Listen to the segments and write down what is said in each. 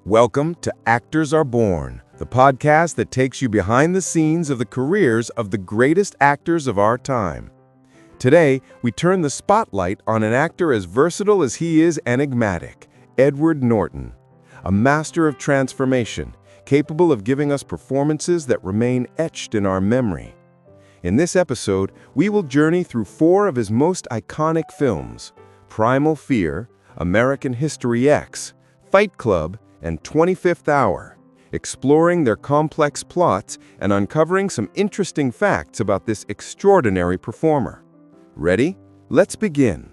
Welcome to Actors Are Born, the podcast that takes you behind the scenes of the careers of the greatest actors of our time. Today, we turn the spotlight on an actor as versatile as he is enigmatic, Edward Norton, a master of transformation, capable of giving us performances that remain etched in our memory. In this episode, we will journey through four of his most iconic films: Primal Fear, American History X, Fight Club, and 25th Hour, exploring their complex plots and uncovering some interesting facts about this extraordinary performer. Ready? Let's begin.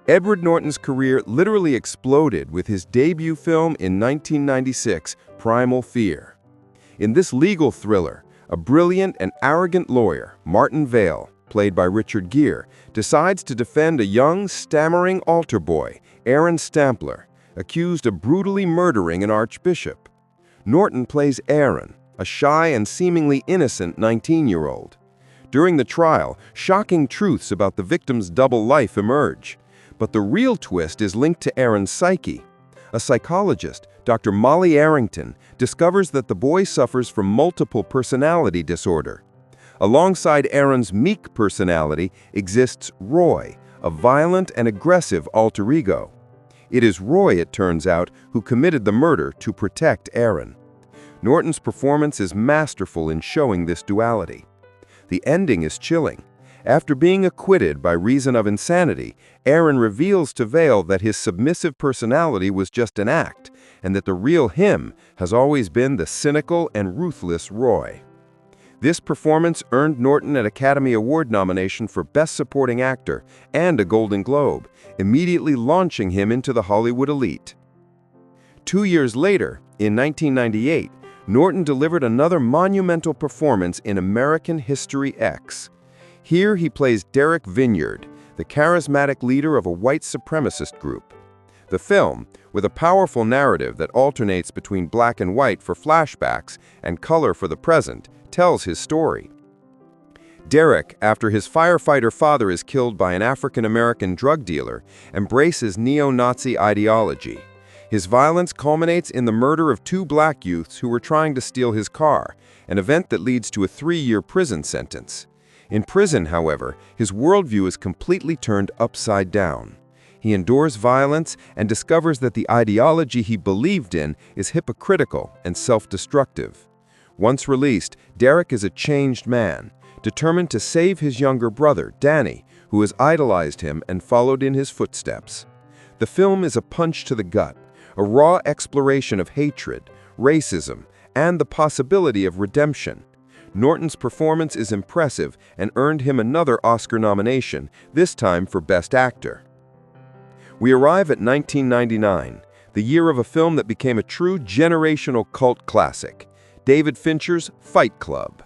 Edward Norton's career literally exploded with his debut film in 1996, Primal Fear. In this legal thriller, a brilliant and arrogant lawyer, Martin Vale, played by Richard Gere, decides to defend a young, stammering altar boy, Aaron Stampler, accused of brutally murdering an archbishop. Norton plays Aaron, a shy and seemingly innocent 19-year-old. During the trial, shocking truths about the victim's double life emerge. But the real twist is linked to Aaron's psyche. A psychologist, Dr. Molly Arrington, discovers that the boy suffers from multiple personality disorder. Alongside Aaron's meek personality exists Roy, a violent and aggressive alter ego. It is Roy, it turns out, who committed the murder to protect Aaron. Norton's performance is masterful in showing this duality. The ending is chilling. After being acquitted by reason of insanity, Aaron reveals to Vale that his submissive personality was just an act, and that the real him has always been the cynical and ruthless Roy. This performance earned Norton an Academy Award nomination for Best Supporting Actor and a Golden Globe, immediately launching him into the Hollywood elite. 2 years later, in 1998, Norton delivered another monumental performance in American History X. Here he plays Derek Vineyard, the charismatic leader of a white supremacist group. The film, with a powerful narrative that alternates between black and white for flashbacks and color for the present, tells his story. Derek, after his firefighter father is killed by an African-American drug dealer, embraces neo-Nazi ideology. His violence culminates in the murder of 2 black youths who were trying to steal his car, an event that leads to a 3-year prison sentence. In prison, however, his worldview is completely turned upside down. He endures violence and discovers that the ideology he believed in is hypocritical and self-destructive. Once released, Derek is a changed man, determined to save his younger brother, Danny, who has idolized him and followed in his footsteps. The film is a punch to the gut, a raw exploration of hatred, racism, and the possibility of redemption. Norton's performance is impressive and earned him another Oscar nomination, this time for Best Actor. We arrive at 1999, the year of a film that became a true generational cult classic, David Fincher's Fight Club.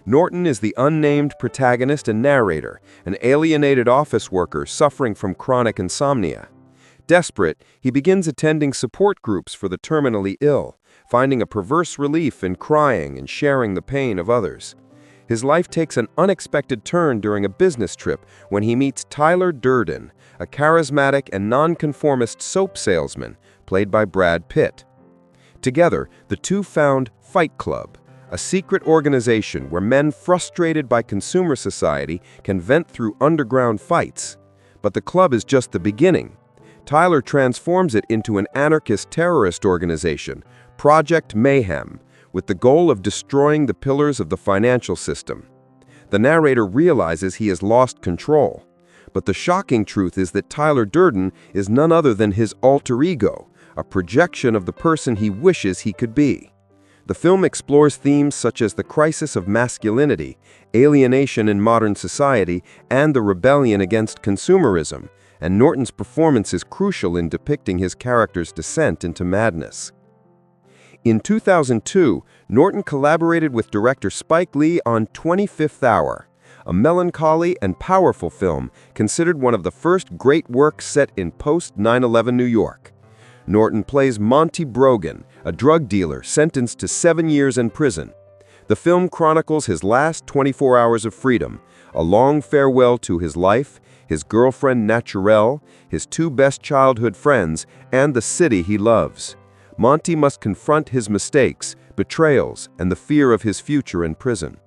Norton is the unnamed protagonist and narrator, an alienated office worker suffering from chronic insomnia. Desperate, he begins attending support groups for the terminally ill, finding a perverse relief in crying and sharing the pain of others. His life takes an unexpected turn during a business trip when he meets Tyler Durden, a charismatic and nonconformist soap salesman, played by Brad Pitt. Together, the two found Fight Club, a secret organization where men frustrated by consumer society can vent through underground fights. But the club is just the beginning. Tyler transforms it into an anarchist terrorist organization, Project Mayhem, with the goal of destroying the pillars of the financial system. The narrator realizes he has lost control. But the shocking truth is that Tyler Durden is none other than his alter ego, a projection of the person he wishes he could be. The film explores themes such as the crisis of masculinity, alienation in modern society, and the rebellion against consumerism, and Norton's performance is crucial in depicting his character's descent into madness. In 2002, Norton collaborated with director Spike Lee on 25th Hour, a melancholy and powerful film considered one of the first great works set in post-9/11 New York. Norton plays Monty Brogan, a drug dealer sentenced to 7 years in prison. The film chronicles his last 24 hours of freedom, a long farewell to his life, his girlfriend Naturelle, his 2 best childhood friends, and the city he loves. Monty must confront his mistakes, betrayals, and the fear of his future in prison.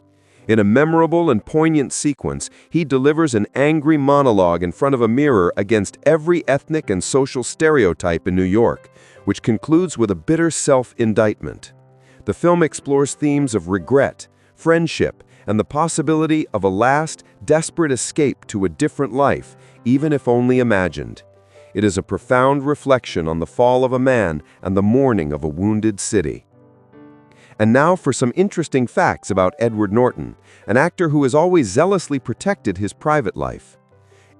In a memorable and poignant sequence, he delivers an angry monologue in front of a mirror against every ethnic and social stereotype in New York, which concludes with a bitter self-indictment. The film explores themes of regret, friendship, and the possibility of a last, desperate escape to a different life, even if only imagined. It is a profound reflection on the fall of a man and the mourning of a wounded city. And now for some interesting facts about Edward Norton, an actor who has always zealously protected his private life.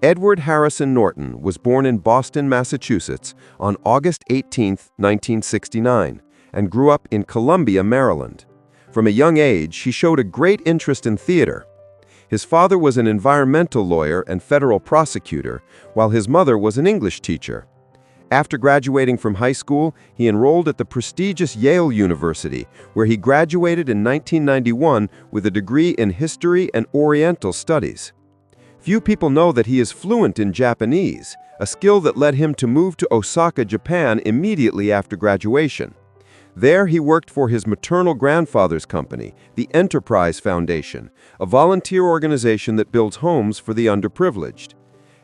Edward Harrison Norton was born in Boston, Massachusetts on August 18, 1969, and grew up in Columbia, Maryland. From a young age, he showed a great interest in theater. His father was an environmental lawyer and federal prosecutor, while his mother was an English teacher. After graduating from high school, he enrolled at the prestigious Yale University, where he graduated in 1991 with a degree in History and Oriental Studies. Few people know that he is fluent in Japanese, a skill that led him to move to Osaka, Japan immediately after graduation. There he worked for his maternal grandfather's company, the Enterprise Foundation, a volunteer organization that builds homes for the underprivileged.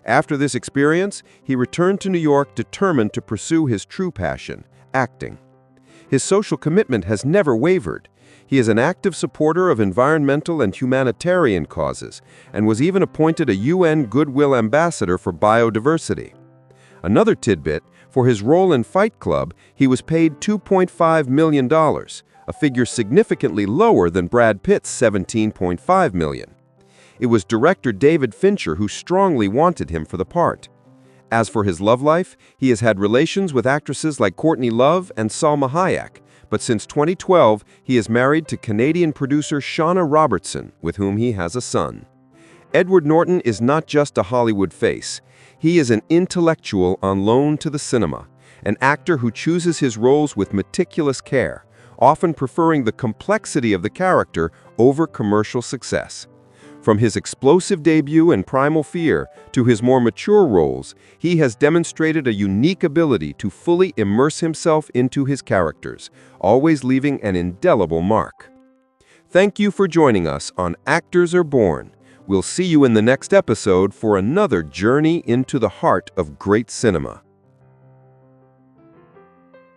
After this experience, he returned to New York determined to pursue his true passion, acting. His social commitment has never wavered. He is an active supporter of environmental and humanitarian causes, and was even appointed a UN Goodwill Ambassador for biodiversity. Another tidbit, for his role in Fight Club, he was paid $2.5 million, a figure significantly lower than Brad Pitt's $17.5 million. It was director David Fincher who strongly wanted him for the part. As for his love life, he has had relations with actresses like Courtney Love and Salma Hayek, but since 2012, he is married to Canadian producer Shauna Robertson, with whom he has a son. Edward Norton is not just a Hollywood face. He is an intellectual on loan to the cinema, an actor who chooses his roles with meticulous care, often preferring the complexity of the character over commercial success. From his explosive debut in Primal Fear to his more mature roles, he has demonstrated a unique ability to fully immerse himself into his characters, always leaving an indelible mark. Thank you for joining us on Actors Are Born. We'll see you in the next episode for another journey into the heart of great cinema.